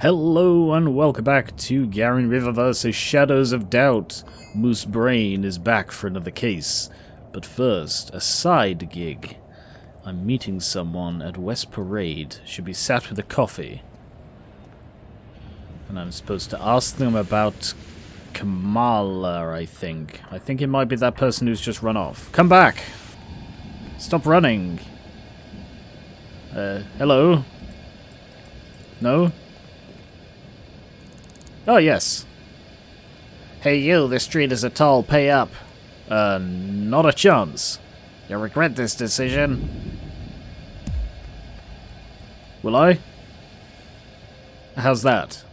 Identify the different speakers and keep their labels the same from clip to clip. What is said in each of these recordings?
Speaker 1: Hello and welcome back to Garen Riververse's Shadows of Doubt. Moose Brayne is back for another case. But first, a side gig. I'm meeting someone at West Parade. Should be sat with a coffee. And I'm supposed to ask them about Kamala, I think. I think it might be that person who's just run off. Come back! Stop running! Hello? No? Oh, yes. Hey you, this street is a toll, pay up. Not a chance. You'll regret this decision. Will I? How's that?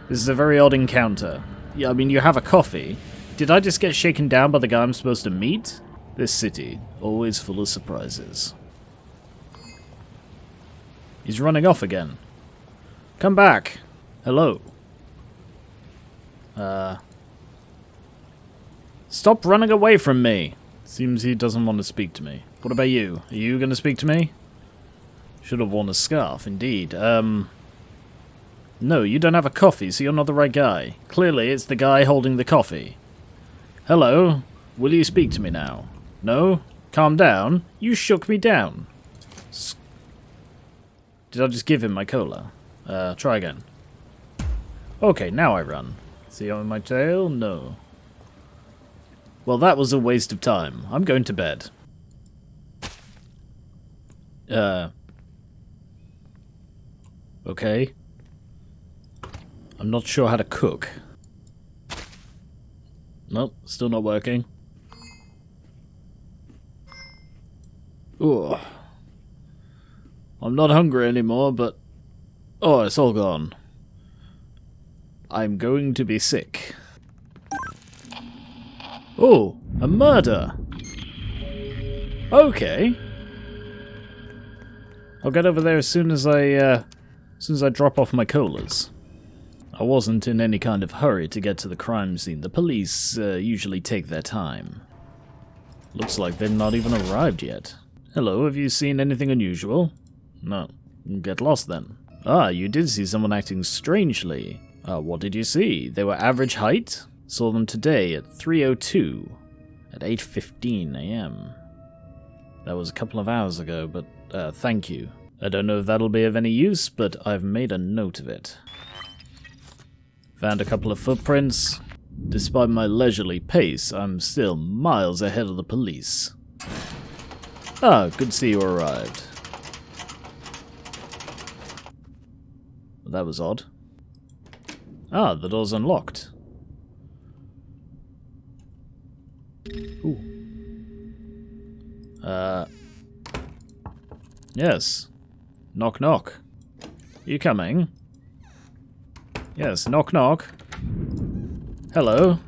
Speaker 1: This is a very odd encounter. Yeah, I mean, you have a coffee. Did I just get shaken down by the guy I'm supposed to meet? This city, always full of surprises. He's running off again. Come back. Hello. Stop running away from me. Seems he doesn't want to speak to me. What about you? Are you going to speak to me? Should have worn a scarf, indeed. No, you don't have a coffee, so you're not the right guy. Clearly, it's the guy holding the coffee. Hello? Will you speak to me now? No? Calm down. You shook me down. Did I just give him my cola? Try again. Okay, now I run. See on my tail? No. Well, that was a waste of time. I'm going to bed. Okay. I'm not sure how to cook. Nope, still not working. Ugh. I'm not hungry anymore, but... Oh, it's all gone. I'm going to be sick. Oh, a murder! Okay. I'll get over there as soon as I drop off my colas. I wasn't in any kind of hurry to get to the crime scene. The police usually take their time. Looks like they've not even arrived yet. Hello, have you seen anything unusual? No. Get lost then. Ah, you did see someone acting strangely. What did you see? They were average height? Saw them today at 3:02 at 8:15 AM. That was a couple of hours ago, but thank you. I don't know if that'll be of any use, but I've made a note of it. Found a couple of footprints. Despite my leisurely pace, I'm still miles ahead of the police. Ah, good to see you arrived. That was odd. Ah, the door's unlocked. Ooh. Yes. Knock knock. You coming? Yes, knock knock. Hello.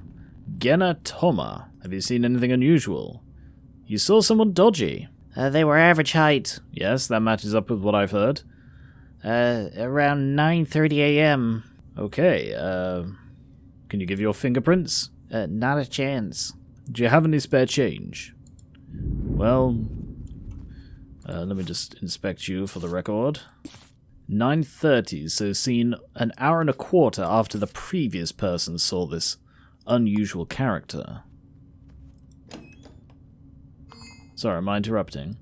Speaker 1: Genna Toma. Have you seen anything unusual? You saw someone dodgy. They were average height. Yes, that matches up with what I've heard. Around 9:30 AM. Okay, can you give your fingerprints? Not a chance. Do you have any spare change? Well, let me just inspect you for the record. 9:30, so seen an hour and a quarter after the previous person saw this unusual character. Sorry, am I interrupting?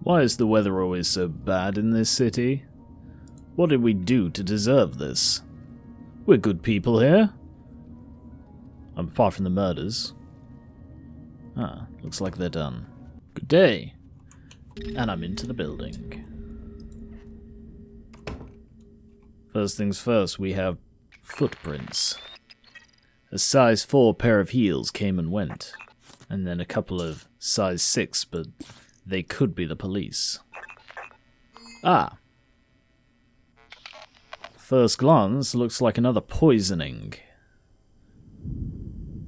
Speaker 1: Why is the weather always so bad in this city? What did we do to deserve this? We're good people here. Apart from the murders. Ah, looks like they're done. Good day. And I'm into the building. First things first, we have footprints. A size 4 pair of heels came and went. And then a couple of size 6, but they could be the police. Ah. First glance, looks like another poisoning.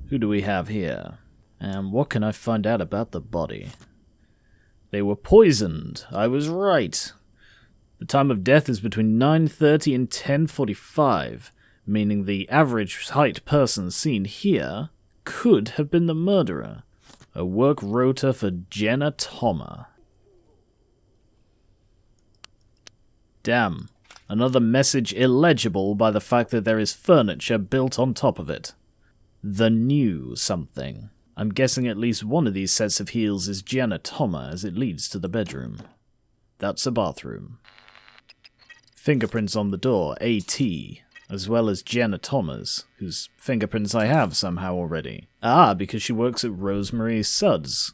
Speaker 1: Who do we have here? And what can I find out about the body? They were poisoned. I was right. The time of death is between 9:30 and 10:45, meaning the average height person seen here could have been the murderer. A work rota for Genna Toma. Damn. Another message illegible by the fact that there is furniture built on top of it. The new something. I'm guessing at least one of these sets of heels is Gianatoma as it leads to the bedroom. That's a bathroom. Fingerprints on the door, AT, as well as Gianatoma's, whose fingerprints I have somehow already. Ah, because she works at Rosemary Suds,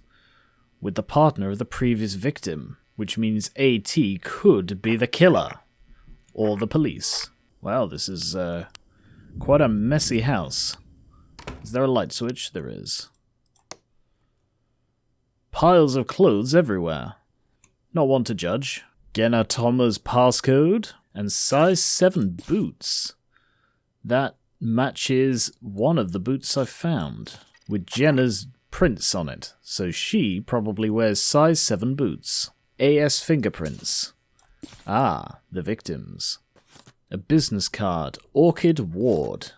Speaker 1: with the partner of the previous victim, which means AT could be the killer. Or the police. Wow, this is quite a messy house. Is there a light switch? There is. Piles of clothes everywhere. Not one to judge. Gianatoma's passcode and size 7 boots. That matches one of the boots I found, with Jenna's prints on it, so she probably wears size 7 boots. AS fingerprints. Ah, the victims. A business card. Orchid Ward.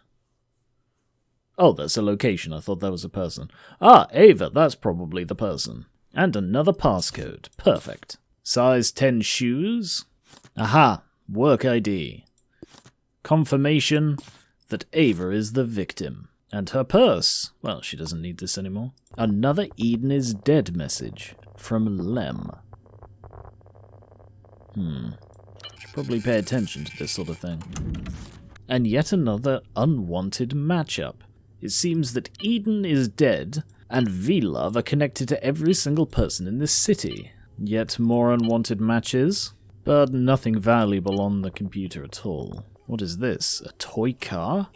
Speaker 1: Oh, that's a location. I thought that was a person. Ah, Ava, that's probably the person. And another passcode. Perfect. Size 10 shoes. Aha, work ID. Confirmation that Ava is the victim. And her purse. Well, she doesn't need this anymore. Another Eden is dead message from Lem. Should probably pay attention to this sort of thing. And yet another unwanted matchup. It seems that Eden is dead, and V-Love are connected to every single person in this city. Yet more unwanted matches, but nothing valuable on the computer at all. What is this? A toy car?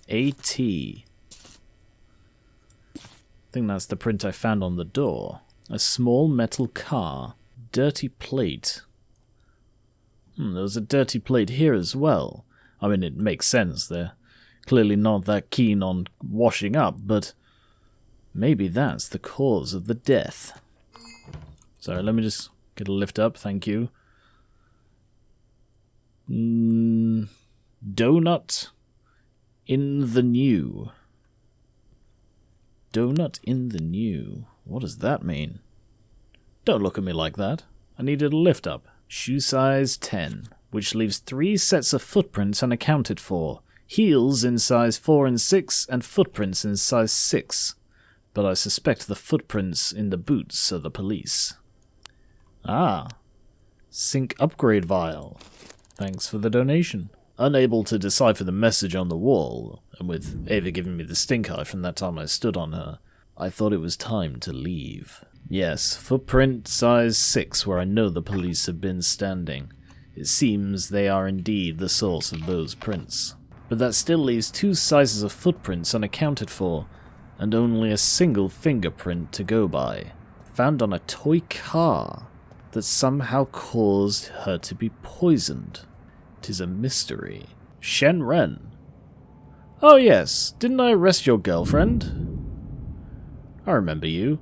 Speaker 1: AT. I think that's the print I found on the door. A small metal car. Dirty plate. There's a dirty plate here as well. I mean, it makes sense. They're clearly not that keen on washing up, but maybe that's the cause of the death. Sorry, let me just get a lift up. Thank you. Donut in the new. Donut in the new. What does that mean? Don't look at me like that. I needed a lift up. Shoe size 10, which leaves 3 sets of footprints unaccounted for. Heels in size 4 and 6, and footprints in size 6. But I suspect the footprints in the boots are the police. Ah. Sink upgrade vial. Thanks for the donation. Unable to decipher the message on the wall, and with Ava giving me the stink eye from that time I stood on her, I thought it was time to leave. Yes, footprint size 6 where I know the police have been standing. It seems they are indeed the source of those prints. But that still leaves 2 sizes of footprints unaccounted for, and only a single fingerprint to go by. Found on a toy car that somehow caused her to be poisoned. 'Tis a mystery. Shenren. Oh yes, didn't I arrest your girlfriend? I remember you.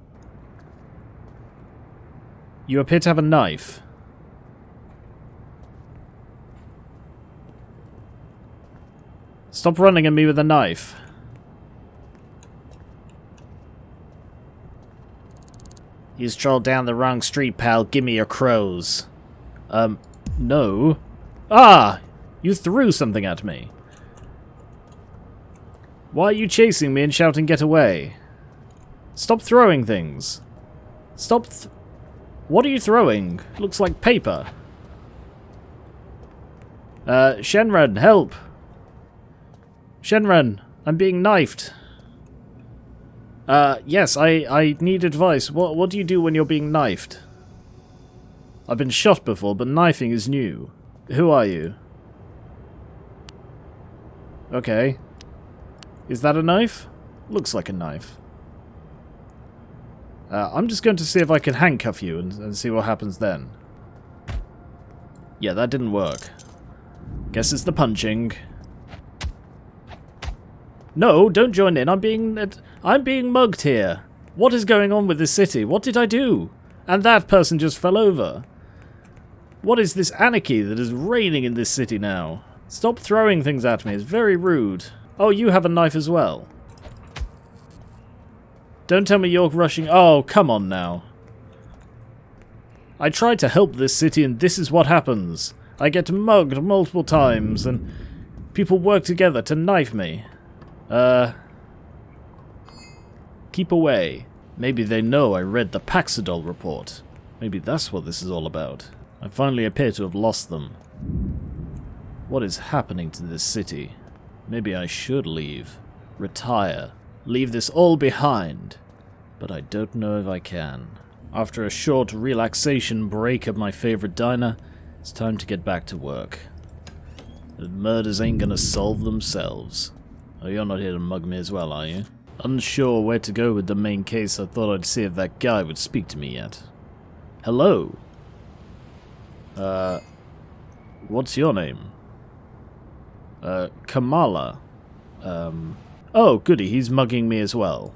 Speaker 1: You appear to have a knife. Stop running at me with a knife. You strolled down the wrong street, pal. Give me your crows. No. Ah! You threw something at me. Why are you chasing me and shouting get away? Stop throwing things. Stop What are you throwing? Looks like paper. Shenren, help! Shenren, I'm being knifed. Yes, I need advice. What do you do when you're being knifed? I've been shot before, but knifing is new. Who are you? Okay. Is that a knife? Looks like a knife. I'm just going to see if I can handcuff you and see what happens then. Yeah, that didn't work. Guess it's the punching. No, don't join in. I'm being mugged here. What is going on with this city? What did I do? And that person just fell over. What is this anarchy that is reigning in this city now? Stop throwing things at me. It's very rude. Oh, you have a knife as well. Don't tell me you're rushing. Oh, come on now. I try to help this city and this is what happens. I get mugged multiple times and people work together to knife me. Keep away. Maybe they know I read the Paxidol report. Maybe that's what this is all about. I finally appear to have lost them. What is happening to this city? Maybe I should leave. Retire. Leave this all behind. But I don't know if I can. After a short relaxation break at my favorite diner, it's time to get back to work. The murders ain't gonna solve themselves. Oh, you're not here to mug me as well, are you? Unsure where to go with the main case, I thought I'd see if that guy would speak to me yet. Hello? What's your name? Kamala. Oh, goody, he's mugging me as well.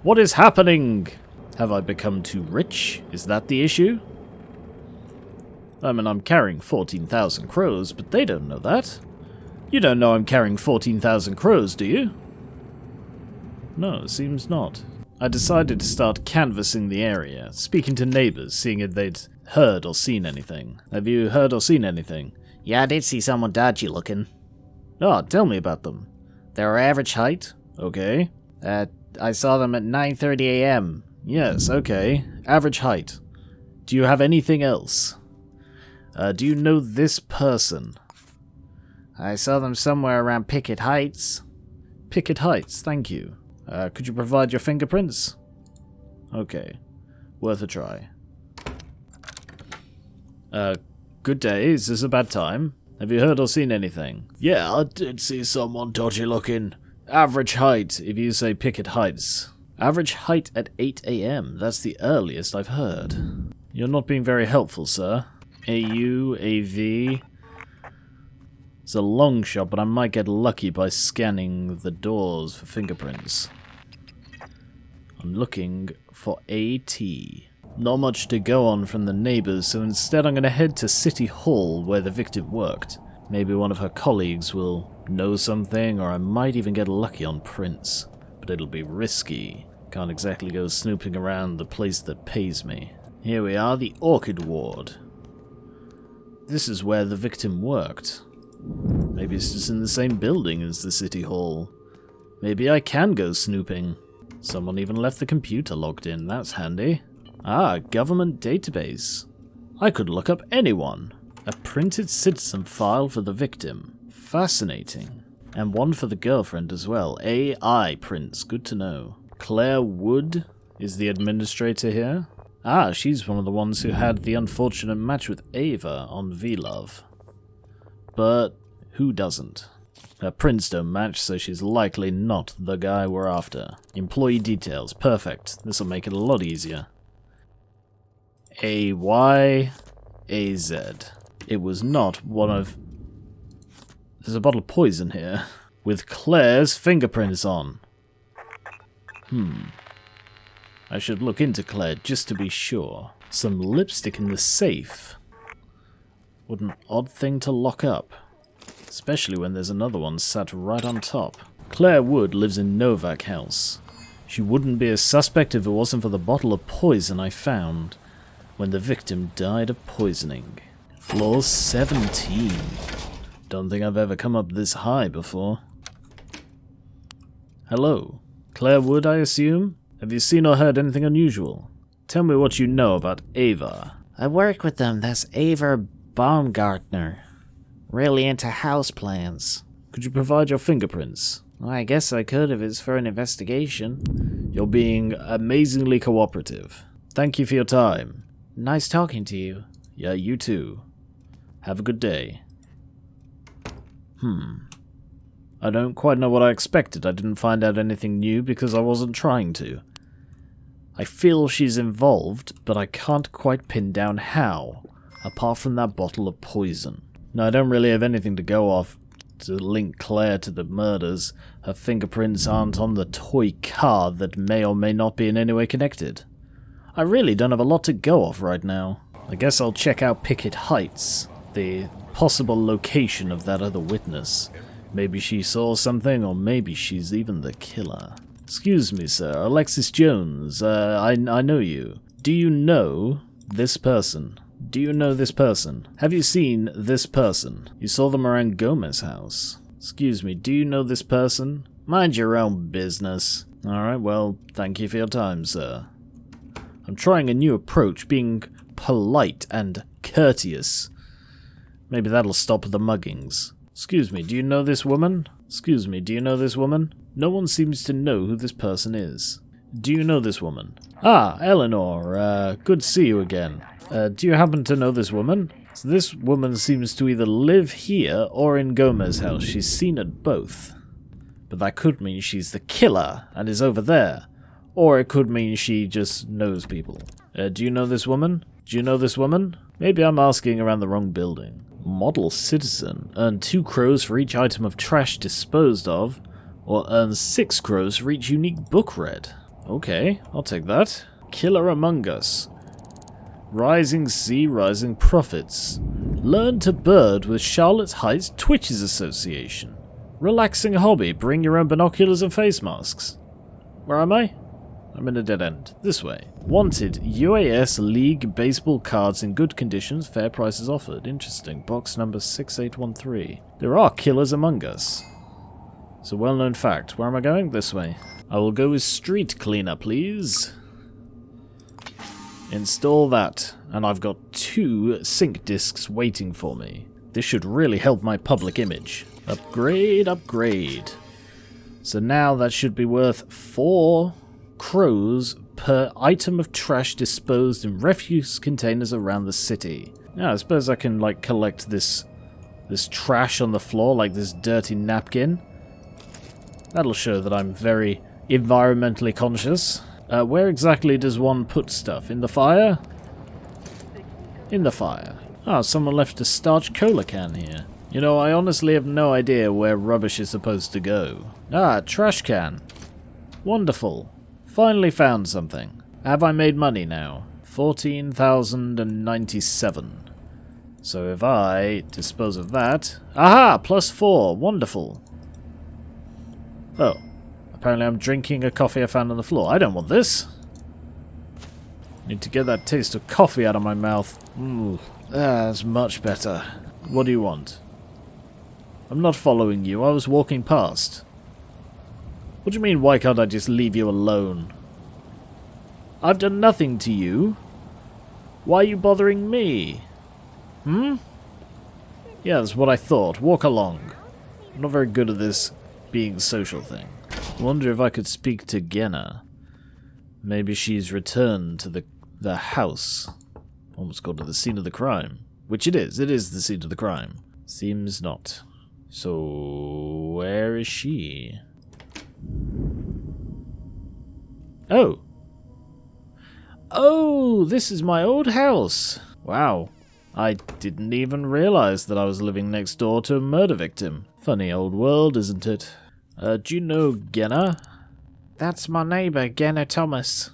Speaker 1: What is happening? Have I become too rich? Is that the issue? I mean, I'm carrying 14,000 crows, but they don't know that. You don't know I'm carrying 14,000 crows, do you? No, it seems not. I decided to start canvassing the area, speaking to neighbors, seeing if they'd heard or seen anything. Have you heard or seen anything?
Speaker 2: Yeah, I did see someone dodgy looking.
Speaker 1: Ah, tell me about them.
Speaker 2: They were average height.
Speaker 1: Okay.
Speaker 2: I saw them at 9:30 a.m.
Speaker 1: Yes, okay. Average height. Do you have anything else? Do you know this person?
Speaker 2: I saw them somewhere around Picket Heights.
Speaker 1: Picket Heights, thank you. Could you provide your fingerprints? Okay. Worth a try. Good day. Is this a bad time? Have you heard or seen anything? Yeah, I did see someone dodgy looking. Average height, if you say Picket Heights. Average height at 8 a.m. That's the earliest I've heard. You're not being very helpful, sir. AU, AV. It's a long shot, but I might get lucky by scanning the doors for fingerprints. I'm looking for AT. Not much to go on from the neighbors, so instead I'm going to head to City Hall where the victim worked. Maybe one of her colleagues will know something, or I might even get lucky on prints. But it'll be risky. Can't exactly go snooping around the place that pays me. Here we are, the Orchid Ward. This is where the victim worked. Maybe it's just in the same building as the City Hall. Maybe I can go snooping. Someone even left the computer logged in, that's handy. Ah, government database. I could look up anyone. A printed citizen file for the victim. Fascinating. And one for the girlfriend as well. AI prints, good to know. Claire Wood is the administrator here. Ah, she's one of the ones who had the unfortunate match with Ava on VLove. But who doesn't? Her prints don't match, so she's likely not the guy we're after. Employee details, perfect. This'll make it a lot easier. AYAZ. It was not one of... There's a bottle of poison here. With Claire's fingerprints on. I should look into Claire just to be sure. Some lipstick in the safe. What an odd thing to lock up. Especially when there's another one sat right on top. Claire Wood lives in Novak House. She wouldn't be a suspect if it wasn't for the bottle of poison I found when the victim died of poisoning. Floor 17. Don't think I've ever come up this high before. Hello. Claire Wood, I assume? Have you seen or heard anything unusual? Tell me what you know about Ava.
Speaker 2: I work with them. That's Ava Baumgartner. Really into house plans.
Speaker 1: Could you provide your fingerprints?
Speaker 2: Well, I guess I could if it's for an investigation.
Speaker 1: You're being amazingly cooperative. Thank you for your time.
Speaker 2: Nice talking to you.
Speaker 1: Yeah, you too. Have a good day. I don't quite know what I expected. I didn't find out anything new because I wasn't trying to. I feel she's involved, but I can't quite pin down how, apart from that bottle of poison. No, I don't really have anything to go off to link Claire to the murders. Her fingerprints aren't on the toy car that may or may not be in any way connected. I really don't have a lot to go off right now. I guess I'll check out Picket Heights, the possible location of that other witness. Maybe she saw something, or maybe she's even the killer. Excuse me, sir. Alexis Jones. I know you. Do you know This person. Do you know this person? Have you seen this person? You saw them around Gomez's house. Excuse me, do you know this person? Mind your own business. Alright, well, thank you for your time, sir. I'm trying a new approach, being polite and courteous. Maybe that'll stop the muggings. Excuse me, do you know this woman? Excuse me, do you know this woman? No one seems to know who this person is. Do you know this woman? Ah, Eleanor, good to see you again. Do you happen to know this woman? So this woman seems to either live here or in Gomez's house. She's seen at both. But that could mean she's the killer and is over there. Or it could mean she just knows people. Do you know this woman? Do you know this woman? Maybe I'm asking around the wrong building. Model citizen. Earn 2 crows for each item of trash disposed of. Or earn 6 crows for each unique book read. Okay, I'll take that. Killer Among Us. Rising Sea, Rising Profits. Learn to bird with Charlotte Heights Twitches Association. Relaxing hobby, bring your own binoculars and face masks. Where am I? I'm in a dead end. This way. Wanted, UAS League baseball cards in good conditions, fair prices offered. Interesting. Box number 6813. There are killers among us. It's a well-known fact. Where am I going? This way. I will go with street cleaner, please. Install that. And I've got 2 sync discs waiting for me. This should really help my public image. Upgrade, upgrade. So now that should be worth 4 crows per item of trash disposed in refuse containers around the city. Now, I suppose I can, like, collect this trash on the floor, like this dirty napkin. That'll show that I'm very environmentally conscious. Where exactly does one put stuff? In the fire? In the fire. Ah, someone left a starch cola can here. You know, I honestly have no idea where rubbish is supposed to go. Ah, trash can. Wonderful. Finally found something. Have I made money now? 14,097. So if I dispose of that... Aha! +4. Wonderful. Oh. Apparently I'm drinking a coffee I found on the floor. I don't want this. Need to get that taste of coffee out of my mouth. That's much better. What do you want? I'm not following you. I was walking past. What do you mean, why can't I just leave you alone? I've done nothing to you. Why are you bothering me? Yeah, that's what I thought. Walk along. I'm not very good at this being social thing. Wonder if I could speak to Genna. Maybe she's returned to the house. Almost called it the scene of the crime. Which it is. It is the scene of the crime. Seems not. So, where is she? Oh. Oh, this is my old house. Wow. I didn't even realize that I was living next door to a murder victim. Funny old world, isn't it? Do you know Genna?
Speaker 2: That's my neighbour, Genna Thomas.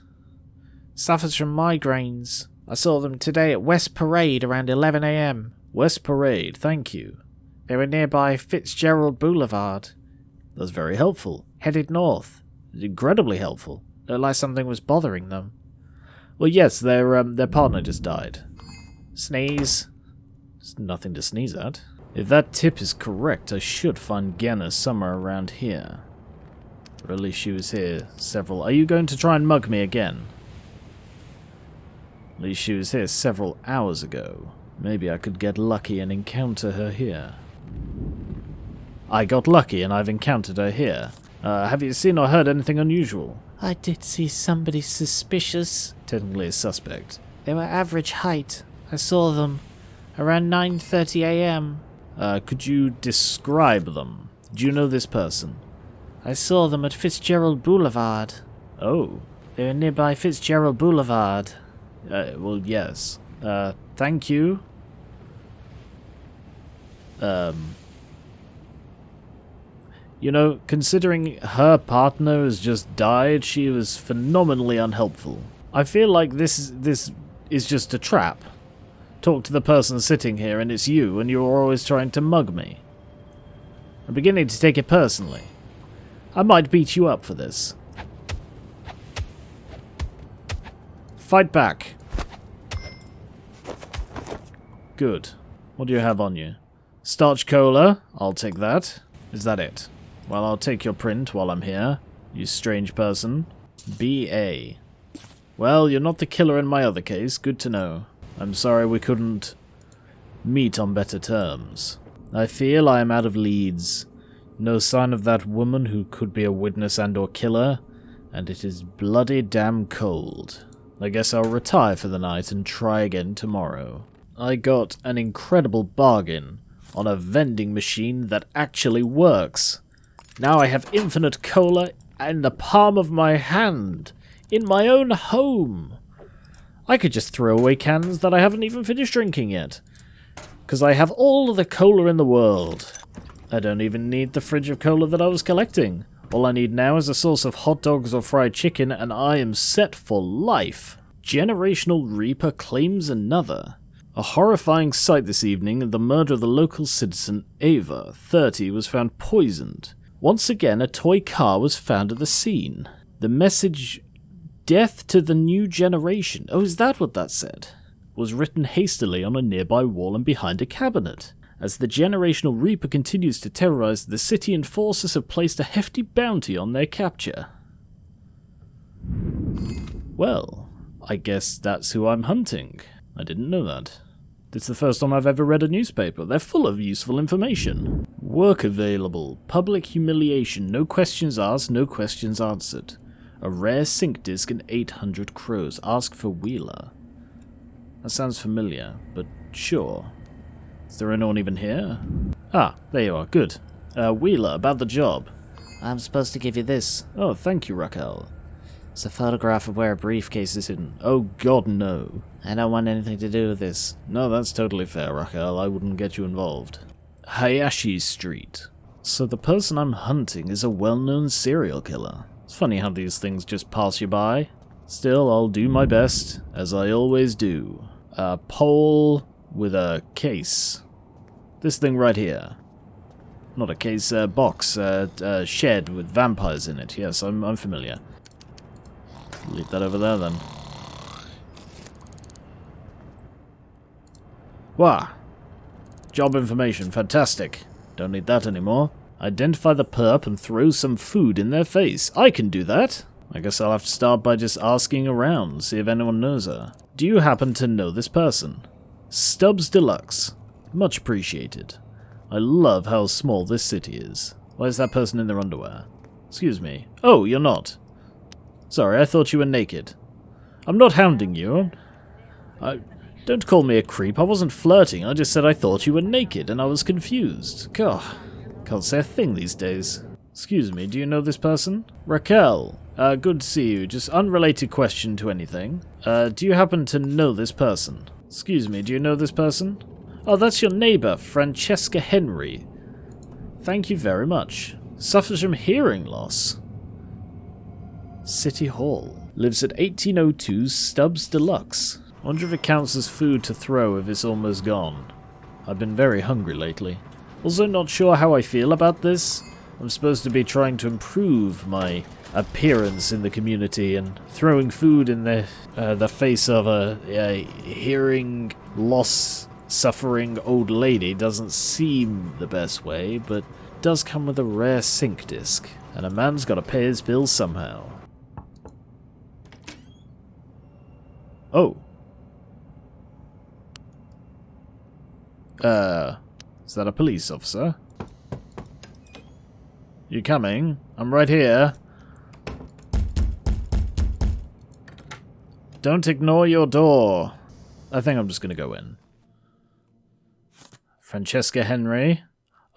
Speaker 2: Suffers from migraines. I saw them today at West Parade around 11 AM.
Speaker 1: West Parade, thank you.
Speaker 2: They were nearby Fitzgerald Boulevard.
Speaker 1: That's very helpful.
Speaker 2: Headed north.
Speaker 1: Incredibly helpful.
Speaker 2: Looked like something was bothering them.
Speaker 1: Well, yes, their partner just died.
Speaker 2: Sneeze.
Speaker 1: There's nothing to sneeze at. If that tip is correct, I should find Genna somewhere around here. Or at least she was here several... Are you going to try and mug me again? At least she was here several hours ago. Maybe I could get lucky and encounter her here. I got lucky and I've encountered her here. Have you seen or heard anything unusual?
Speaker 2: I did see somebody suspicious.
Speaker 1: Technically a suspect.
Speaker 2: They were average height. I saw them around 9:30 AM.
Speaker 1: Could you describe them? Do you know this person?
Speaker 2: I saw them at Fitzgerald Boulevard.
Speaker 1: Oh.
Speaker 2: They were nearby Fitzgerald Boulevard.
Speaker 1: Well, yes. Thank you. You know, considering her partner has just died, she was phenomenally unhelpful. I feel like this is just a trap. Talk to the person sitting here and it's you, and you're always trying to mug me. I'm beginning to take it personally. I might beat you up for this. Fight back. Good. What do you have on you? Starch cola. I'll take that. Is that it? Well, I'll take your print while I'm here. You strange person. B.A. Well, you're not the killer in my other case. Good to know. I'm sorry we couldn't meet on better terms. I feel I am out of leads. No sign of that woman who could be a witness and or killer, and it is bloody damn cold. I guess I'll retire for the night and try again tomorrow. I got an incredible bargain on a vending machine that actually works. Now I have infinite cola in the palm of my hand, in my own home. I could just throw away cans that I haven't even finished drinking yet, because I have all the cola in the world. I don't even need the fridge of cola that I was collecting. All I need now is a source of hot dogs or fried chicken, and I am set for life. Generational Reaper claims another. A horrifying sight this evening, the murder of the local citizen Ava, 30, was found poisoned. Once again, a toy car was found at the scene. The message, "Death to the new generation," oh, is that what that said? Was written hastily on a nearby wall and behind a cabinet. As the Generational Reaper continues to terrorize the city, enforcers have placed a hefty bounty on their capture. Well, I guess that's who I'm hunting. I didn't know that. It's the first time I've ever read a newspaper. They're full of useful information. Work available. Public humiliation. No questions asked, no questions answered. A rare sync disc and 800 crows. Ask for Wheeler. That sounds familiar, but sure. Is there anyone even here? Ah, there you are. Good. Wheeler, about the job.
Speaker 2: I'm supposed to give you this.
Speaker 1: Oh, thank you, Raquel.
Speaker 2: It's a photograph of where a briefcase is hidden.
Speaker 1: Oh god, no.
Speaker 2: I don't want anything to do with this.
Speaker 1: No, that's totally fair, Raquel. I wouldn't get you involved. Hayashi Street. So the person I'm hunting is a well-known serial killer. It's funny how these things just pass you by. Still, I'll do my best, as I always do. A pole with a case. This thing right here. Not a case, a box, a shed with vampires in it. Yes, I'm familiar. Leave that over there then. Wow. Job information, fantastic. Don't need that anymore. Identify the perp and throw some food in their face. I can do that. I guess I'll have to start by just asking around, see if anyone knows her. Do you happen to know this person? Stubbs Deluxe. Much appreciated. I love how small this city is. Why is that person in their underwear? Excuse me. Oh, you're not. Sorry, I thought you were naked. I'm not hounding you. Don't call me a creep. I wasn't flirting. I just said I thought you were naked and I was confused. God, can't say a thing these days. Excuse me, do you know this person? Raquel. Good to see you. Just unrelated question to anything. Do you happen to know this person? Excuse me, do you know this person? Oh, that's your neighbor, Francesca Henry. Thank you very much. Suffers from hearing loss. City Hall. Lives at 1802 Stubbs Deluxe. Wonder if it counts as food to throw if it's almost gone. I've been very hungry lately. Also not sure how I feel about this. I'm supposed to be trying to improve my appearance in the community, and throwing food in the face of a hearing loss suffering old lady doesn't seem the best way, but does come with a rare sync disc, and a man's got to pay his bills somehow. Oh. Is that a police officer? You coming? I'm right here. Don't ignore your door. I think I'm just gonna go in. Francesca Henry.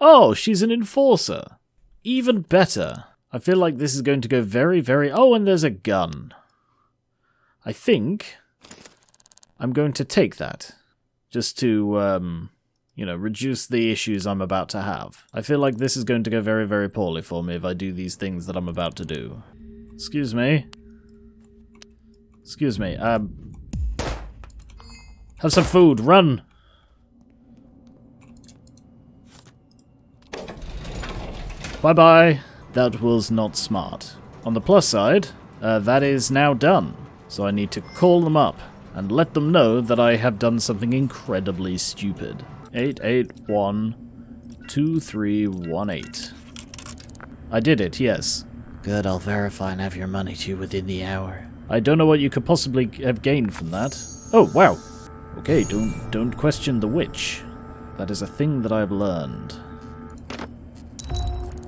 Speaker 1: Oh, she's an enforcer. Even better. I feel like this is going to go very, very... Oh, and there's a gun. I think I'm going to take that. Just to, reduce the issues I'm about to have. I feel like this is going to go very, very poorly for me if I do these things that I'm about to do. Excuse me. Excuse me. Have some food. Run. Bye-bye. That was not smart. On the plus side, that is now done. So I need to call them up. and let them know that I have done something incredibly stupid. 8812318. I did it, yes.
Speaker 2: Good, I'll verify and have your money to you within the hour.
Speaker 1: I don't know what you could possibly have gained from that. Oh, wow. Okay, don't question the witch. That is a thing that I've learned.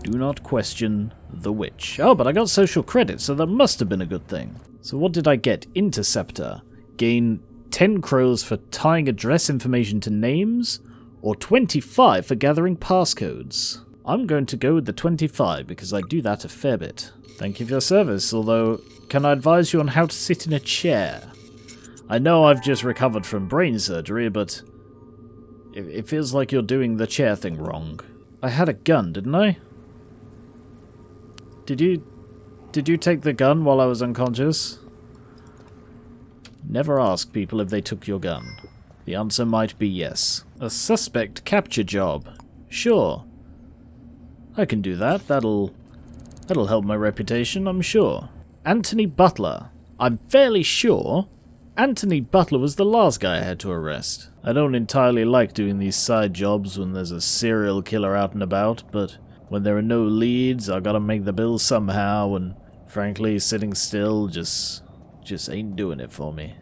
Speaker 1: Do not question the witch. Oh, but I got social credit, so that must have been a good thing. So what did I get? Interceptor. Gain 10 crows for tying address information to names, or 25 for gathering passcodes. I'm going to go with the 25 because I do that a fair bit. Thank you for your service, although can I advise you on how to sit in a chair? I know I've just recovered from brain surgery, but it feels like you're doing the chair thing wrong. I had a gun, didn't I? Did you take the gun while I was unconscious? Never ask people if they took your gun. The answer might be yes. A suspect capture job. Sure. I can do that. That'll help my reputation, I'm sure. Anthony Butler. I'm fairly sure Anthony Butler was the last guy I had to arrest. I don't entirely like doing these side jobs when there's a serial killer out and about, but when there are no leads, I gotta make the bills somehow, and frankly, sitting still just ain't doing it for me.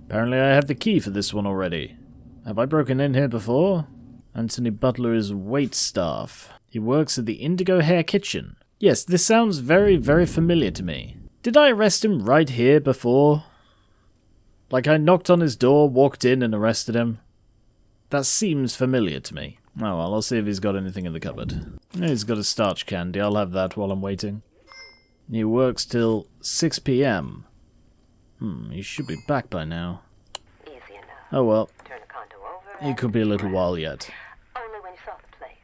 Speaker 1: Apparently I have the key for this one already. Have I broken in here before? Anthony Butler is waitstaff. He works at the Indigo Hair Kitchen. Yes, this sounds very, very familiar to me. Did I arrest him right here before? Like I knocked on his door, walked in and arrested him? That seems familiar to me. Oh well, I'll see if he's got anything in the cupboard. He's got a starch candy, I'll have that while I'm waiting. He works till 6 PM. He should be back by now.
Speaker 3: Easy enough.
Speaker 1: Oh well.
Speaker 3: Turn the condo over.
Speaker 1: It could be a little while yet.
Speaker 3: Only when you saw the place,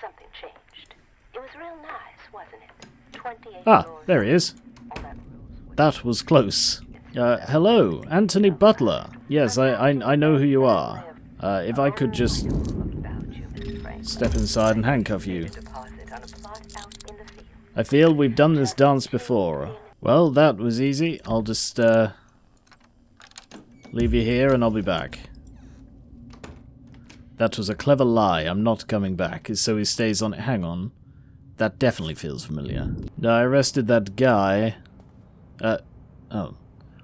Speaker 3: something changed. It was real nice, wasn't it? 28
Speaker 1: Ah,
Speaker 3: floors.
Speaker 1: there he is.
Speaker 3: All that
Speaker 1: That was close. Hello, Anthony Butler. Yes, I know who you are. If I could just
Speaker 3: about you, Mr. Frank.
Speaker 1: step inside and handcuff you.
Speaker 3: Deposit on a plot out in the field.
Speaker 1: I feel we've done this dance before. Well, that was easy. I'll just, leave you here and I'll be back. That was a clever lie. I'm not coming back, so he stays on it. Hang on. That definitely feels familiar. I arrested that guy. Oh.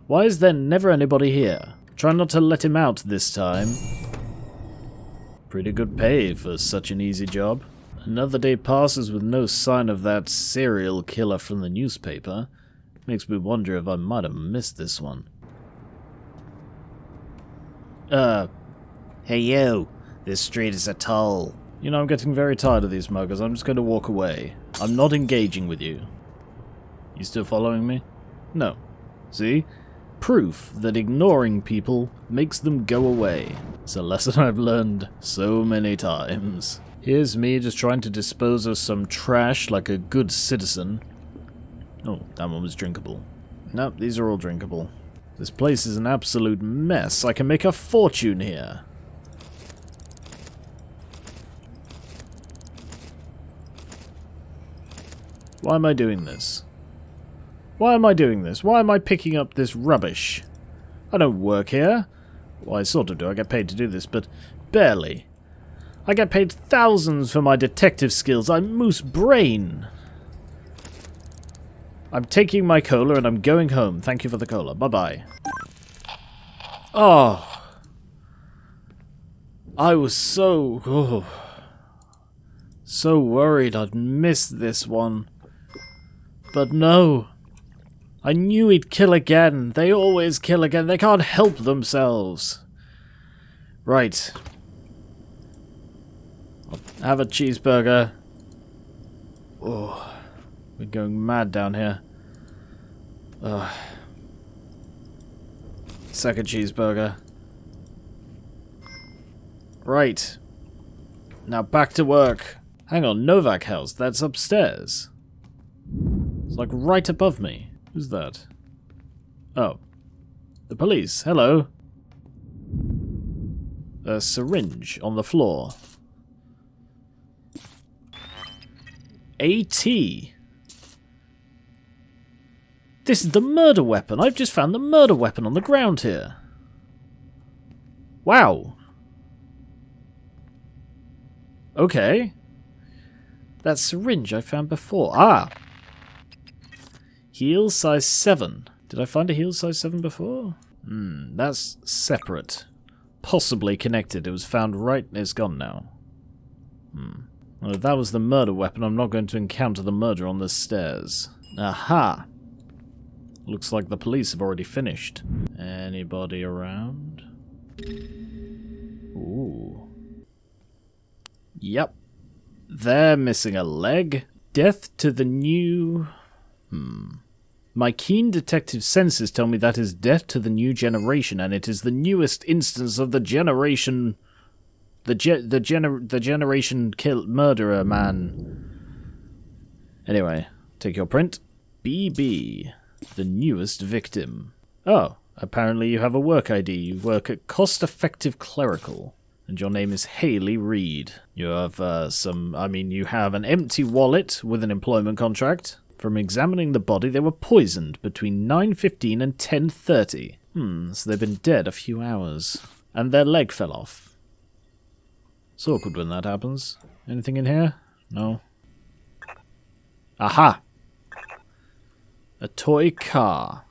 Speaker 1: Why is there never anybody here? Try not to let him out this time. Pretty good pay for such an easy job. Another day passes with no sign of that serial killer from the newspaper. Makes me wonder if I might have missed this one.
Speaker 2: Hey you, this street is a toll.
Speaker 1: You know, I'm getting very tired of these muggers. I'm just going to walk away. I'm not engaging with you. You still following me? No. See? Proof that ignoring people makes them go away. It's a lesson I've learned so many times. Here's me just trying to dispose of some trash like a good citizen. Oh, that one was drinkable. Nope, these are all drinkable. This place is an absolute mess. I can make a fortune here. Why am I doing this? Why am I doing this? Why am I picking up this rubbish? I don't work here. Well, I sort of do. I get paid to do this, but barely. I get paid thousands for my detective skills. I'm Moose Brayne. I'm taking my cola and I'm going home. Thank you for the cola. Bye-bye. Oh. I was so worried I'd miss this one. But no. I knew he'd kill again. They always kill again. They can't help themselves. Right. I'll have a cheeseburger. Oh, we're going mad down here. Second cheeseburger. Right. Now back to work. Hang on, Novak House. That's upstairs. It's like right above me. Who's that? Oh. The police. Hello. A syringe on the floor. AT. This is the murder weapon. I've just found the murder weapon on the ground here. Wow. Okay. That syringe I found before. Ah. Heel size 7. Did I find a heel size 7 before? That's separate. Possibly connected. It was found right... It's gone now. Well, if that was the murder weapon, I'm not going to encounter the murder on the stairs. Aha! Looks like the police have already finished. Anybody around? Ooh. Yep. They're missing a leg. Death to the new... My keen detective senses tell me that is death to the new generation, and it is the newest instance of the generation... The generation murderer man. Anyway, take your print. BB, the newest victim. Oh, apparently you have a work ID. You work at Cost Effective Clerical. And your name is Haley Reed. You have you have an empty wallet with an employment contract. From examining the body, they were poisoned between 9:15 and 10:30. So they've been dead a few hours. And their leg fell off. It's awkward when that happens. Anything in here? No. Aha! A toy car.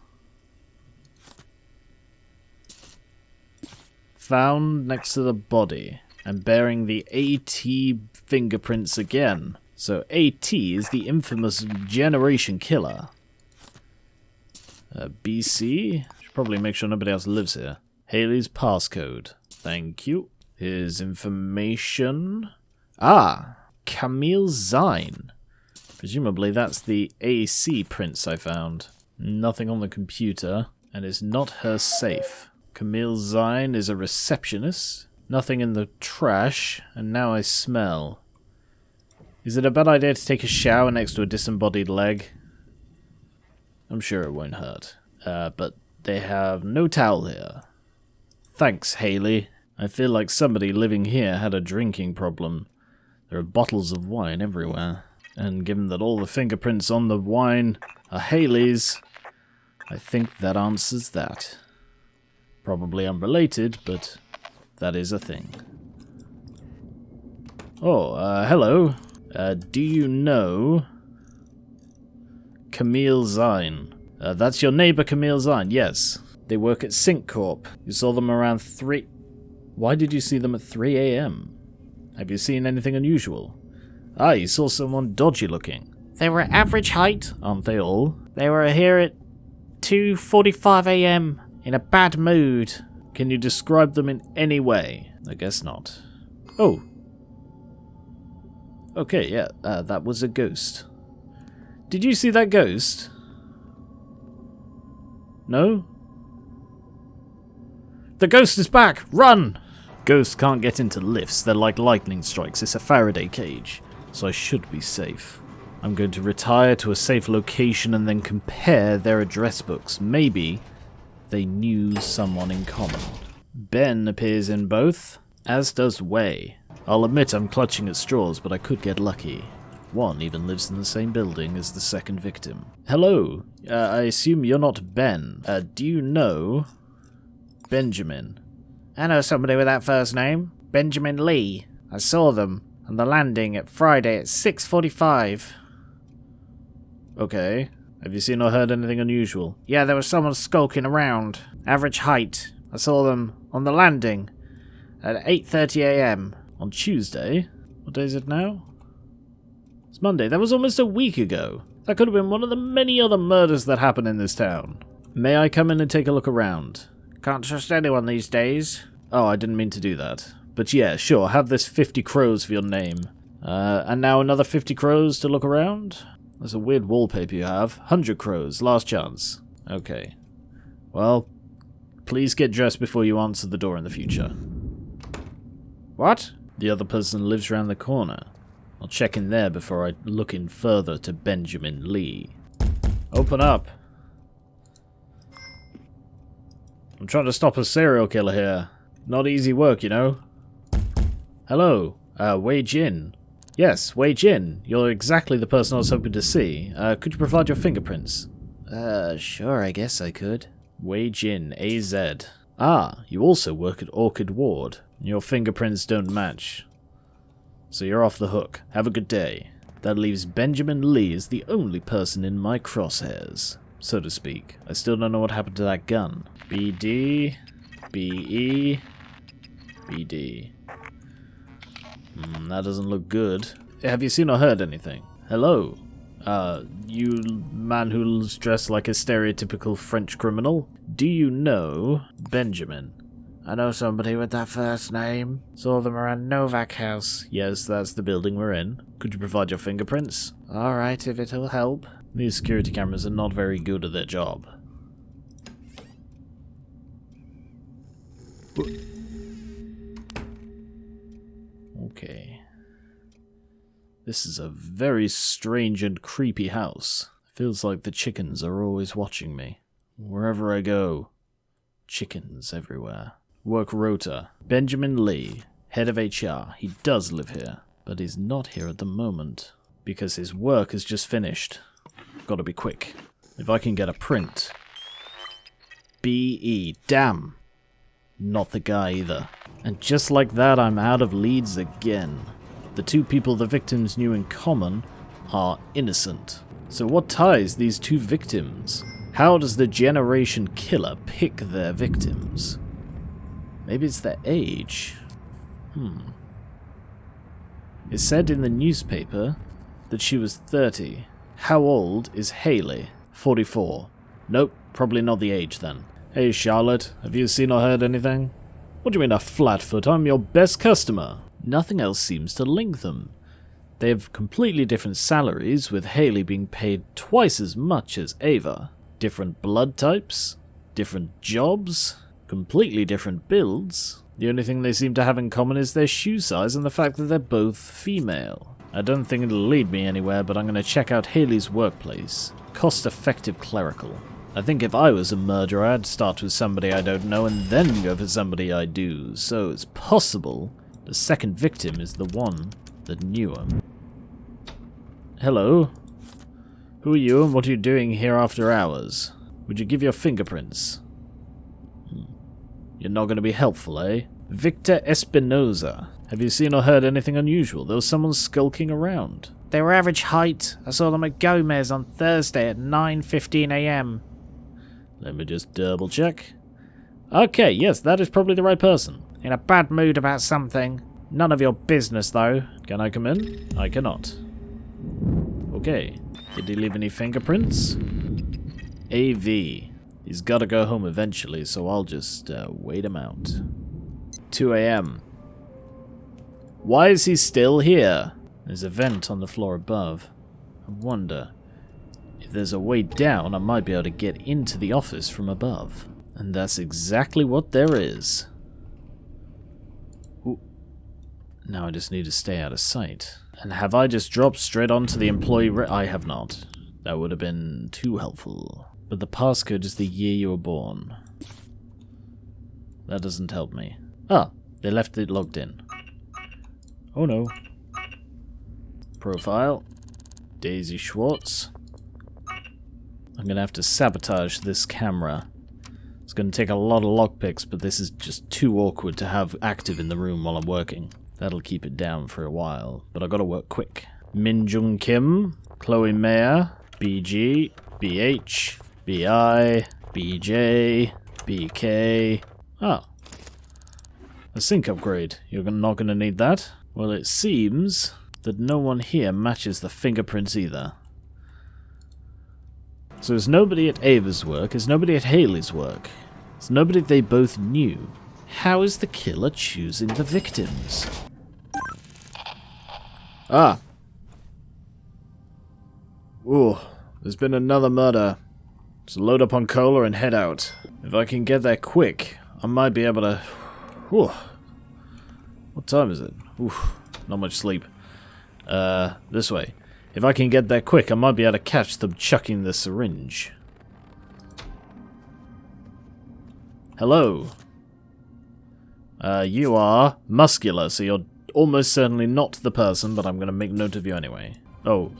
Speaker 1: Found next to the body, and bearing the AT fingerprints again. So AT is the infamous generation killer. BC? Should probably make sure nobody else lives here. Haley's passcode. Thank you. His information. Ah! Camille Zine. Presumably that's the AC prints I found. Nothing on the computer, and it's not her safe. Camille Zine is a receptionist. Nothing in the trash, and now I smell. Is it a bad idea to take a shower next to a disembodied leg? I'm sure it won't hurt. But they have no towel here. Thanks, Haley. I feel like somebody living here had a drinking problem. There are bottles of wine everywhere. And given that all the fingerprints on the wine are Haley's, I think that answers that. Probably unrelated, but that is a thing. Oh, hello. Do you know Camille Zine? That's your neighbor Camille Zine, yes. They work at Sync Corp. You saw them around 3... Why did you see them at 3 AM? Have you seen anything unusual? Ah, you saw someone dodgy looking.
Speaker 2: They were average height.
Speaker 1: Aren't they all?
Speaker 2: They were here at 2:45 AM in a bad mood.
Speaker 1: Can you describe them in any way? I guess not. Oh. Okay, yeah, that was a ghost. Did you see that ghost? No? The ghost is back! Run! Ghosts can't get into lifts. They're like lightning strikes. It's a Faraday cage. So I should be safe. I'm going to retire to a safe location and then compare their address books. Maybe they knew someone in common. Ben appears in both, as does Wei. I'll admit I'm clutching at straws, but I could get lucky. One even lives in the same building as the second victim. Hello, I assume you're not Ben. Do you know Benjamin?
Speaker 2: I know somebody with that first name. Benjamin Lee. I saw them on the landing at Friday at 6:45.
Speaker 1: Okay. Have you seen or heard anything unusual?
Speaker 2: Yeah, there was someone skulking around. Average height. I saw them on the landing at 8:30 AM.
Speaker 1: On Tuesday? What day is it now? It's Monday. That was almost a week ago. That could have been one of the many other murders that happen in this town. May I come in and take a look around?
Speaker 2: Can't trust anyone these days.
Speaker 1: Oh, I didn't mean to do that. But yeah, sure, have this 50 crows for your name. And now another 50 crows to look around? That's a weird wallpaper you have. 100 crows, last chance. Okay. Well, please get dressed before you answer the door in the future.
Speaker 2: What?
Speaker 1: The other person lives around the corner. I'll check in there before I look in further to Benjamin Lee. Open up. I'm trying to stop a serial killer here. Not easy work, you know. Hello, Wei Jin. Yes, Wei Jin. You're exactly the person I was hoping to see. Could you provide your fingerprints?
Speaker 2: Sure, I guess I could.
Speaker 1: Wage in, AZ. Ah, you also work at Orchid Ward. Your fingerprints don't match. So you're off the hook. Have a good day. That leaves Benjamin Lee as the only person in my crosshairs, so to speak. I still don't know what happened to that gun. BD, BE, BD. That doesn't look good. Have you seen or heard anything? Hello? You man who's dressed like a stereotypical French criminal? Do you know Benjamin?
Speaker 2: I know somebody with that first name. Saw them around Novak House.
Speaker 1: Yes, that's the building we're in. Could you provide your fingerprints?
Speaker 2: Alright, if it'll help.
Speaker 1: These security cameras are not very good at their job. Okay. This is a very strange and creepy house. Feels like the chickens are always watching me. Wherever I go, chickens everywhere. Work rota. Benjamin Lee, head of HR. He does live here, but he's not here at the moment because his work is just finished. Gotta be quick. If I can get a print. BE. Damn. Not the guy either. And just like that, I'm out of leads again. The two people the victims knew in common are innocent. So what ties these two victims? How does the generation killer pick their victims? Maybe it's their age. It said in the newspaper that she was 30. How old is Haley? 44. Nope, probably not the age then. Hey Charlotte, have you seen or heard anything? What do you mean a flatfoot? I'm your best customer. Nothing else seems to link them. They have completely different salaries, with Haley being paid twice as much as Ava. Different blood types, different jobs, completely different builds. The only thing they seem to have in common is their shoe size and the fact that they're both female. I don't think it'll lead me anywhere, but I'm going to check out Haley's workplace. Cost-effective clerical. I think if I was a murderer, I'd start with somebody I don't know and then go for somebody I do, so it's possible the second victim is the one that knew him. Hello? Who are you and what are you doing here after hours? Would you give your fingerprints? You're not going to be helpful, eh? Victor Espinoza. Have you seen or heard anything unusual? There was someone skulking around.
Speaker 2: They were average height. I saw them at Gomez on Thursday at 9:15 AM.
Speaker 1: Let me just double check. Okay, yes, that is probably the right person.
Speaker 2: In a bad mood about something. None of your business, though.
Speaker 1: Can I come in? I cannot. Okay. Did he leave any fingerprints? AV. He's gotta go home eventually, so I'll just wait him out. 2 AM. Why is he still here? There's a vent on the floor above. I wonder if there's a way down, I might be able to get into the office from above. And that's exactly what there is. Ooh. Now I just need to stay out of sight. And have I just dropped straight onto the employee I have not. That would have been too helpful. But the passcode is the year you were born. That doesn't help me. Ah, they left it logged in. Oh no. Profile. Daisy Schwartz. I'm going to have to sabotage this camera. It's going to take a lot of lockpicks, but this is just too awkward to have active in the room while I'm working. That'll keep it down for a while, but I've got to work quick. Min Jung Kim, Chloe Mayer, BG, BH, BI, BJ, BK. Ah. A sync upgrade. You're not going to need that? Well, it seems that no one here matches the fingerprints either. So there's nobody at Ava's work, there's nobody at Haley's work. There's nobody they both knew. How is the killer choosing the victims? Ah. Ooh, there's been another murder. Just load up on cola and head out. If I can get there quick, I might be able to... Whew. What time is it? Oof, not much sleep. This way. If I can get there quick, I might be able to catch them chucking the syringe. Hello. You are muscular, so you're almost certainly not the person, but I'm going to make note of you anyway. Oh,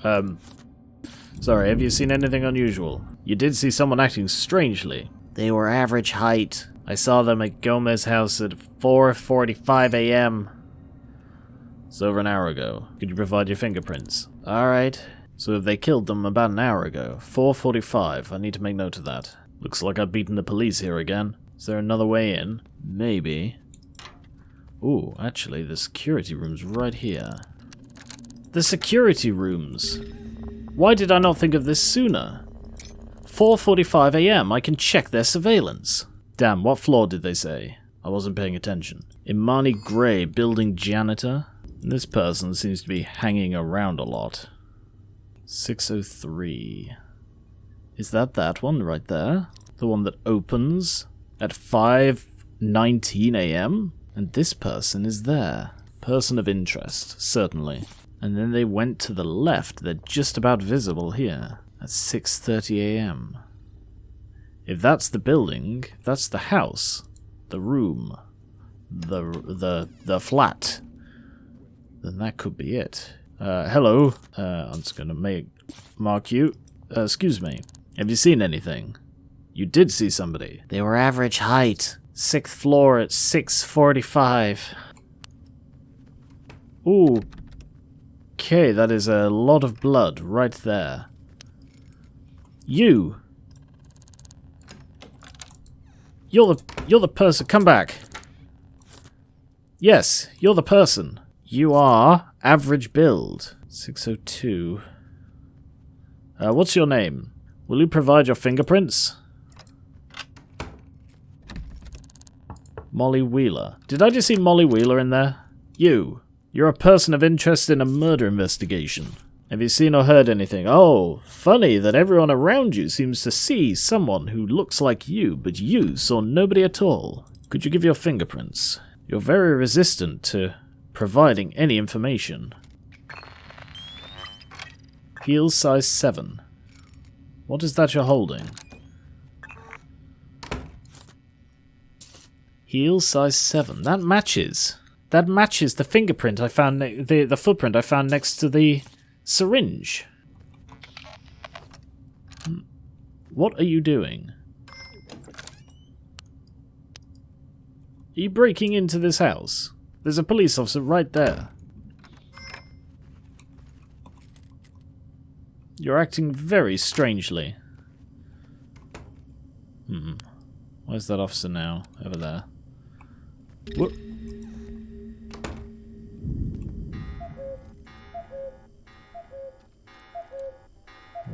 Speaker 1: Sorry, have you seen anything unusual? You did see someone acting strangely.
Speaker 2: They were average height. I saw them at Gomez's house at 4:45 a.m.
Speaker 1: It's over an hour ago. Could you provide your fingerprints?
Speaker 2: Alright.
Speaker 1: So if they killed them about an hour ago, 4:45, I need to make note of that. Looks like I've beaten the police here again. Is there another way in? Maybe. Ooh, actually, the security room's right here. The security rooms! Why did I not think of this sooner? 4:45 a.m, I can check their surveillance. Damn, what floor did they say? I wasn't paying attention. Imani Gray, building janitor? This person seems to be hanging around a lot. 603. Is that one right there? The one that opens at 5:19 a.m? And this person is there. Person of interest, certainly. And then they went to the left. They're just about visible here. At 6:30 a.m. If that's the building, if that's the house, the room, the flat, then that could be it. Hello. I'm just gonna mark you. Excuse me. Have you seen anything? You did see somebody.
Speaker 2: They were average height. 6th floor at 6:45.
Speaker 1: Ooh. Okay, that is a lot of blood right there. You. You're the person. Come back. Yes, you're the person. You are average build. 602. What's your name? Will you provide your fingerprints? Molly Wheeler. Did I just see Molly Wheeler in there? You're a person of interest in a murder investigation. Have you seen or heard anything? Oh, funny that everyone around you seems to see someone who looks like you, but you saw nobody at all. Could you give your fingerprints? You're very resistant to providing any information. Heel size 7. What is that you're holding? Heel size 7. That matches. That matches the fingerprint I found, the footprint I found next to the syringe. What are you doing? Are you breaking into this house? There's a police officer right there. You're acting very strangely. Where's that officer now? Over there. Whoop.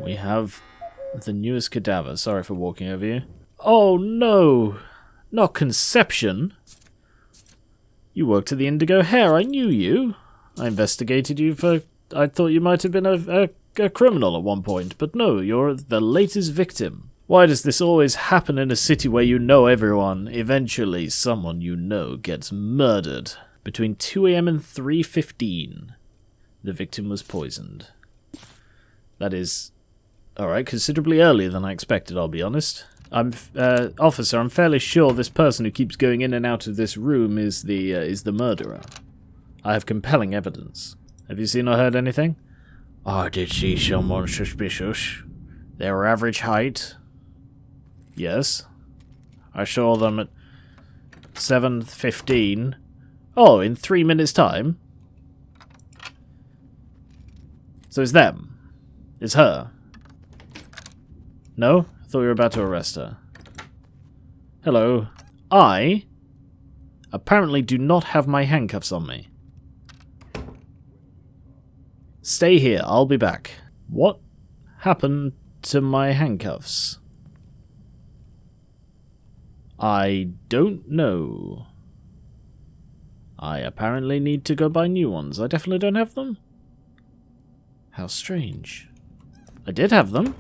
Speaker 1: We have the newest cadaver. Sorry for walking over you. Oh no! Not Conception! You worked at the Indigo Hair. I knew you. I investigated you for... I thought you might have been a criminal at one point, but no, you're the latest victim. Why does this always happen in a city where you know everyone? Eventually, someone you know gets murdered. Between 2 a.m. and 3:15, the victim was poisoned. That is... alright, considerably earlier than I expected, I'll be honest. Officer, I'm fairly sure this person who keeps going in and out of this room is the murderer. I have compelling evidence. Have you seen or heard anything? I did see someone suspicious. They were average height. Yes. I saw them at 7:15. Oh, in 3 minutes' time? So it's them. It's her. No? I thought you were about to arrest her. Hello. I apparently do not have my handcuffs on me. Stay here, I'll be back. What happened to my handcuffs? I don't know. I apparently need to go buy new ones. I definitely don't have them. How strange. I did have them.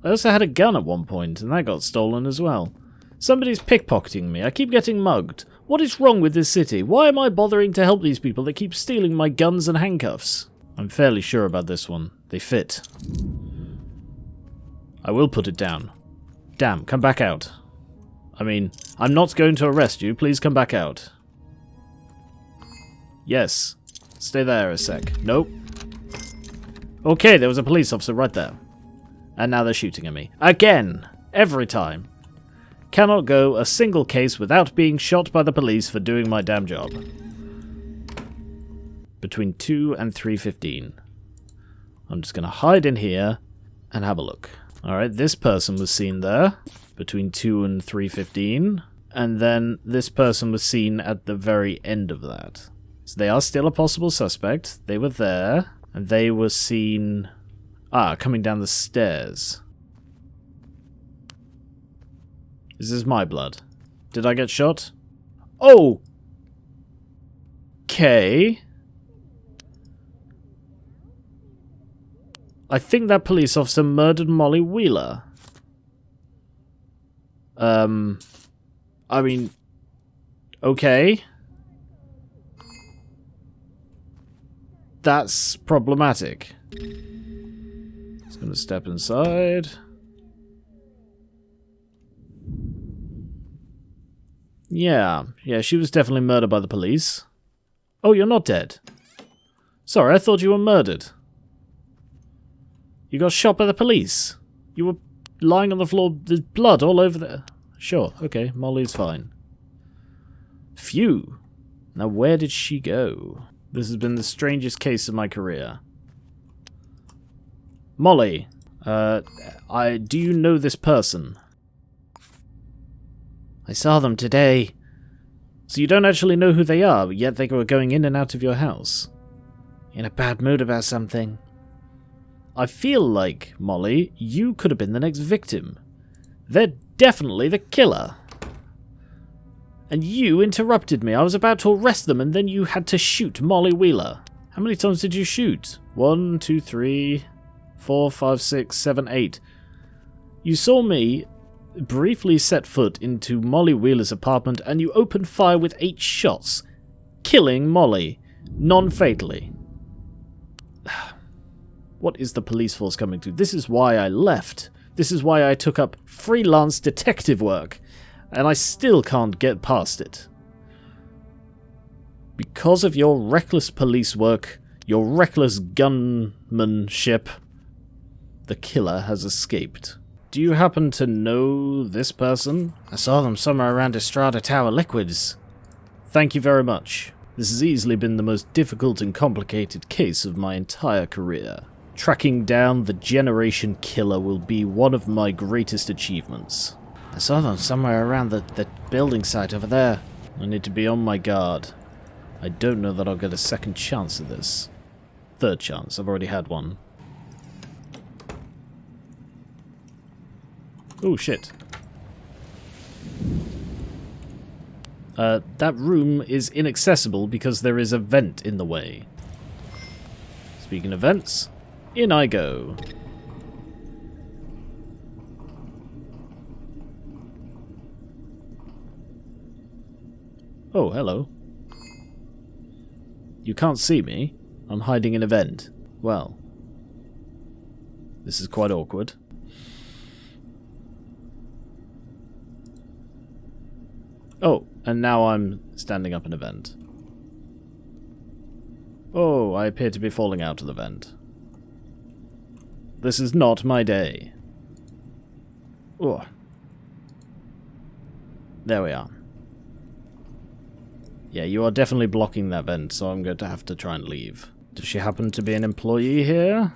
Speaker 1: I also had a gun at one point, and that got stolen as well. Somebody's pickpocketing me. I keep getting mugged. What is wrong with this city? Why am I bothering to help these people that keep stealing my guns and handcuffs? I'm fairly sure about this one. They fit. I will put it down. Damn, come back out. I mean, I'm not going to arrest you. Please come back out. Yes. Stay there a sec. Nope. Okay, there was a police officer right there. And now they're shooting at me. Again! Every time. Cannot go a single case without being shot by the police for doing my damn job. Between 2 and 3:15. I'm just going to hide in here and have a look. Alright, this person was seen there between 2 and 3:15. And then this person was seen at the very end of that. So they are still a possible suspect. They were there. And they were seen... coming down the stairs. Is this my blood? Did I get shot? Oh! Okay. I think that police officer murdered Molly Wheeler. I mean... Okay. That's problematic. Just gonna step inside. Yeah, she was definitely murdered by the police. Oh, you're not dead. Sorry, I thought you were murdered. You got shot by the police. You were lying on the floor, there's blood all over there. Sure, okay, Molly's fine. Phew. Now where did she go? This has been the strangest case of my career. Molly, do you know this person? I saw them today. So you don't actually know who they are, yet they were going in and out of your house? In a bad mood about something. I feel like, Molly, you could have been the next victim. They're definitely the killer. And you interrupted me. I was about to arrest them, and then you had to shoot Molly Wheeler. How many times did you shoot? 1, 2, 3, 4, 5, 6, 7, 8. You saw me briefly set foot into Molly Wheeler's apartment, and you opened fire with 8 shots, killing Molly, non-fatally. What is the police force coming to? This is why I left. This is why I took up freelance detective work. And I still can't get past it. Because of your reckless police work, your reckless gunmanship, the killer has escaped. Do you happen to know this person? I saw them somewhere around Estrada Tower Liquids. Thank you very much. This has easily been the most difficult and complicated case of my entire career. Tracking down the Generation Killer will be one of my greatest achievements. I saw them somewhere around the building site over there. I need to be on my guard. I don't know that I'll get a second chance at this. Third chance, I've already had one. Oh shit. That room is inaccessible because there is a vent in the way. Speaking of vents, in I go. Oh, hello. You can't see me. I'm hiding in a vent. Well, this is quite awkward. Oh, and now I'm standing up in a vent. Oh, I appear to be falling out of the vent. This is not my day. Oh. There we are. Yeah, you are definitely blocking that vent, so I'm going to have to try and leave. Does she happen to be an employee here?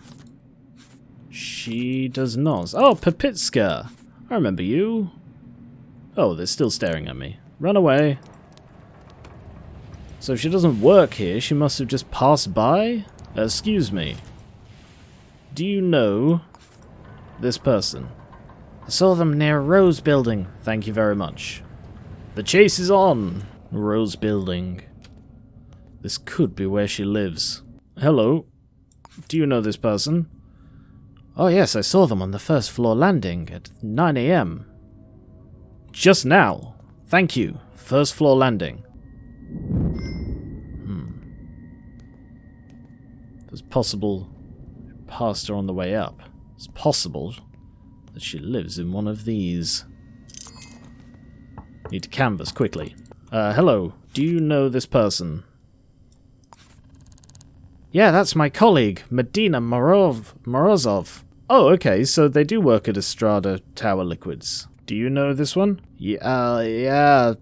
Speaker 1: She does not. Oh, Pepitska! I remember you. Oh, they're still staring at me. Run away. So if she doesn't work here, she must have just passed by? Excuse me. Do you know this person? I saw them near Rose Building. Thank you very much. The chase is on. Rose Building. This could be where she lives. Hello. Do you know this person? Oh yes, I saw them on the first floor landing at 9 AM. Just now. Thank you. First floor landing. It's possible she passed her on the way up. It's possible that she lives in one of these. Need to canvass quickly. Hello. Do you know this person?
Speaker 2: Yeah, that's my colleague, Medina Morozov.
Speaker 1: Oh, okay, so they do work at Estrada Tower Liquids. Do you know this one? Yeah.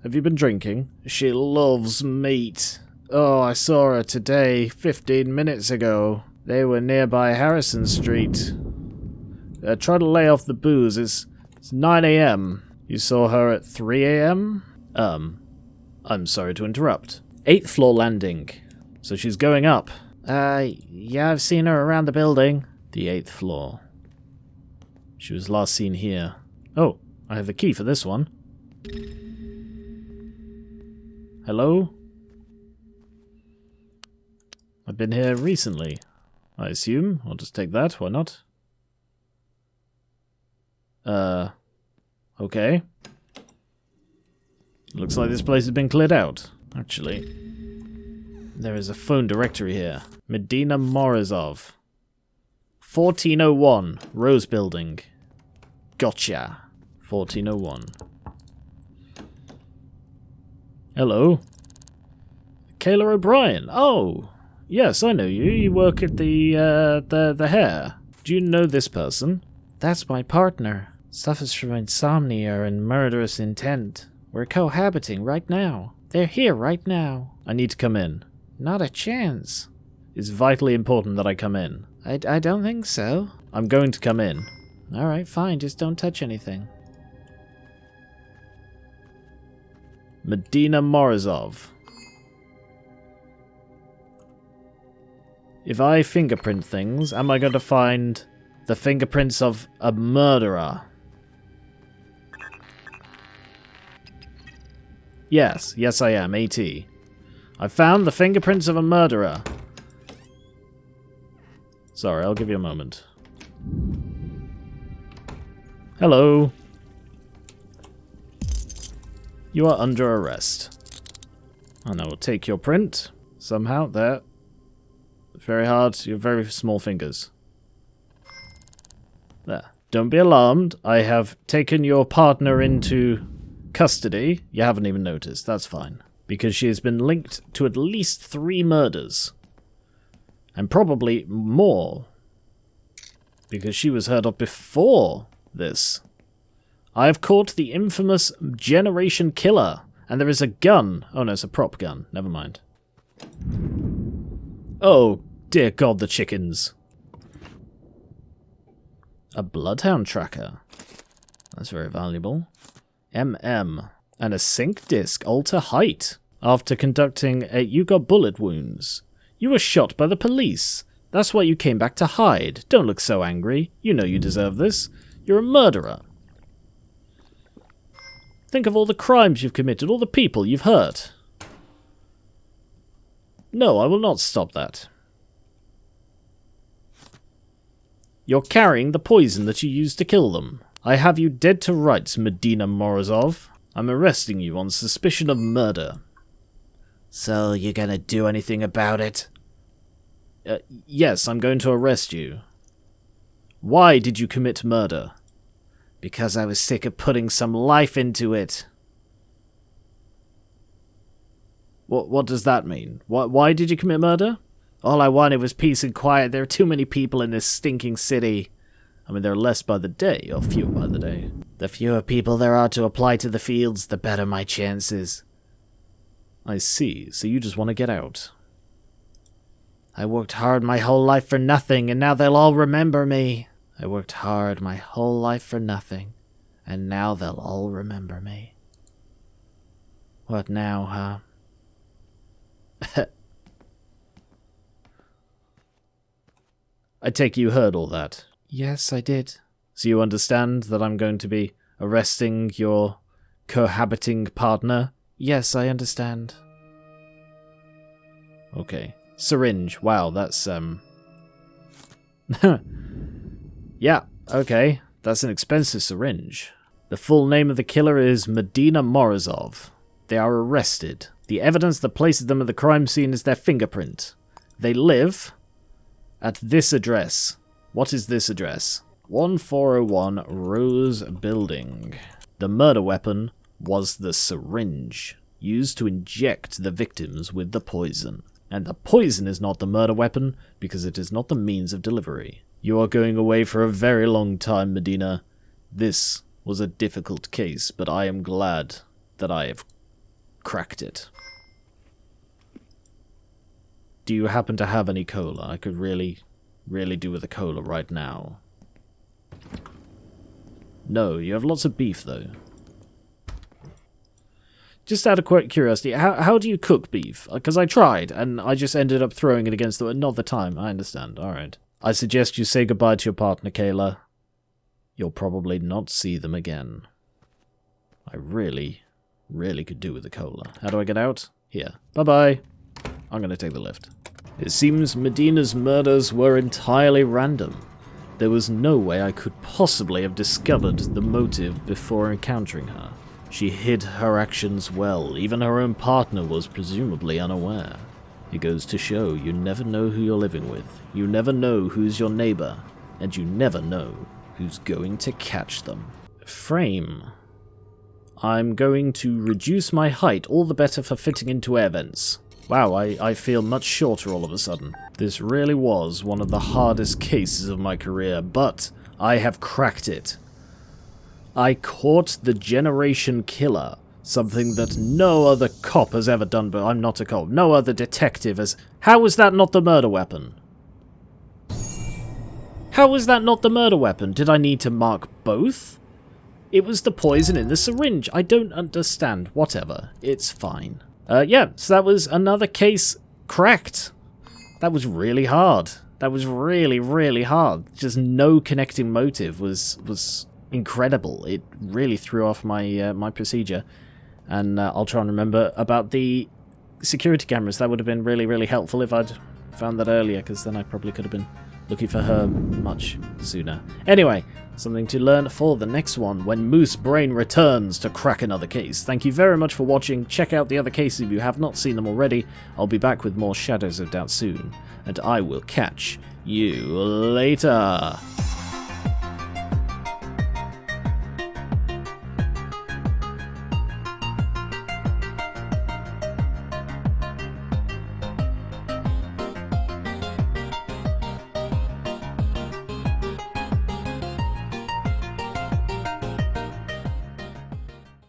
Speaker 1: Have you been drinking? She loves meat. Oh, I saw her today, 15 minutes ago. They were nearby Harrison Street. Try to lay off the booze. It's 9 a.m. You saw her at 3 a.m.? I'm sorry to interrupt. 8th floor landing. So she's going up.
Speaker 2: Yeah, I've seen her around the building.
Speaker 1: The 8th floor. She was last seen here. Oh, I have the key for this one. Hello? I've been here recently, I assume. I'll just take that, why not? Okay. Looks like this place has been cleared out, actually. There is a phone directory here. Medina Morozov. 1401, Rose Building. Gotcha. 1401. Hello? Kayla O'Brien. Oh, yes, I know you. You work at the hair. Do you know this person?
Speaker 2: That's my partner. Suffers from insomnia and murderous intent. We're cohabiting right now. They're here right now.
Speaker 1: I need to come in.
Speaker 2: Not a chance.
Speaker 1: It's vitally important that I come in.
Speaker 2: I don't think so.
Speaker 1: I'm going to come in.
Speaker 2: Alright, fine. Just don't touch anything.
Speaker 1: Medina Morozov. If I fingerprint things, am I going to find the fingerprints of a murderer? Yes, I am, AT. I found the fingerprints of a murderer. Sorry, I'll give you a moment. Hello. You are under arrest. And I will take your print. Somehow, there. Very hard, you have very small fingers. There. Don't be alarmed. I have taken your partner into custody. You haven't even noticed, that's fine. Because she has been linked to at least 3 murders. And probably more. Because she was heard of before this. I have caught the infamous Generation Killer. And there is a gun. Oh no, it's a prop gun. Never mind. Oh, dear God, the chickens. A bloodhound tracker. That's very valuable. MM. And a sync disc, alter height. After conducting you got bullet wounds. You were shot by the police. That's why you came back to hide. Don't look so angry. You know you deserve this. You're a murderer. Think of all the crimes you've committed, all the people you've hurt. No, I will not stop that. You're carrying the poison that you used to kill them. I have you dead to rights, Medina Morozov. I'm arresting you on suspicion of murder.
Speaker 2: So, you gonna do anything about it?
Speaker 1: Yes, I'm going to arrest you. Why did you commit murder?
Speaker 2: Because I was sick of putting some life into it.
Speaker 1: What does that mean? Why did you commit murder?
Speaker 2: All I wanted was peace and quiet. There are too many people in this stinking city.
Speaker 1: I mean, there are less by the day, or fewer by the day.
Speaker 2: The fewer people there are to apply to the fields, the better my chances.
Speaker 1: I see, so you just want to get out.
Speaker 2: I worked hard my whole life for nothing, and now they'll all remember me. I worked hard my whole life for nothing, and now they'll all remember me. What now, huh?
Speaker 1: I take you heard all that.
Speaker 2: Yes, I did.
Speaker 1: So you understand that I'm going to be arresting your cohabiting partner?
Speaker 2: Yes, I understand.
Speaker 1: Okay. Syringe. Wow, that's, Yeah, okay. That's an expensive syringe. The full name of the killer is Medina Morozov. They are arrested. The evidence that places them at the crime scene is their fingerprint. They live at this address. What is this address? 1401 Rose Building. The murder weapon was the syringe used to inject the victims with the poison. And the poison is not the murder weapon, because it is not the means of delivery. You are going away for a very long time, Medina. This was a difficult case, but I am glad that I have cracked it. Do you happen to have any cola? I could really do with a cola right now. No, you have lots of beef, though. Just out of quick curiosity, how do you cook beef? Because I tried, and I just ended up throwing it against the... Not the time, I understand, alright. I suggest you say goodbye to your partner, Kayla. You'll probably not see them again. I really could do with a cola. How do I get out? Here. Bye-bye. I'm gonna take the lift. It seems Medina's murders were entirely random. There was no way I could possibly have discovered the motive before encountering her. She hid her actions well, even her own partner was presumably unaware. It goes to show you never know who you're living with, you never know who's your neighbor, and you never know who's going to catch them. Frame. I'm going to reduce my height, all the better for fitting into air vents. Wow, I feel much shorter all of a sudden. This really was one of the hardest cases of my career, but I have cracked it. I caught the Generation Killer, something that no other cop has ever done, but I'm not a cop. No other detective has... How is that not the murder weapon? How is that not the murder weapon? Did I need to mark both? It was the poison in the syringe. I don't understand. Whatever. It's fine. Yeah, so that was another case cracked. That was really hard. That was really hard. Just no connecting motive was incredible. It really threw off my my procedure. And I'll try and remember about the security cameras. That would have been really helpful if I'd found that earlier, because then I probably could have been looking for her much sooner. Anyway, something to learn for the next one when Moose Brayne returns to crack another case. Thank you very much for watching. Check out the other cases if you have not seen them already. I'll be back with more Shadows of Doubt soon, and I will catch you later.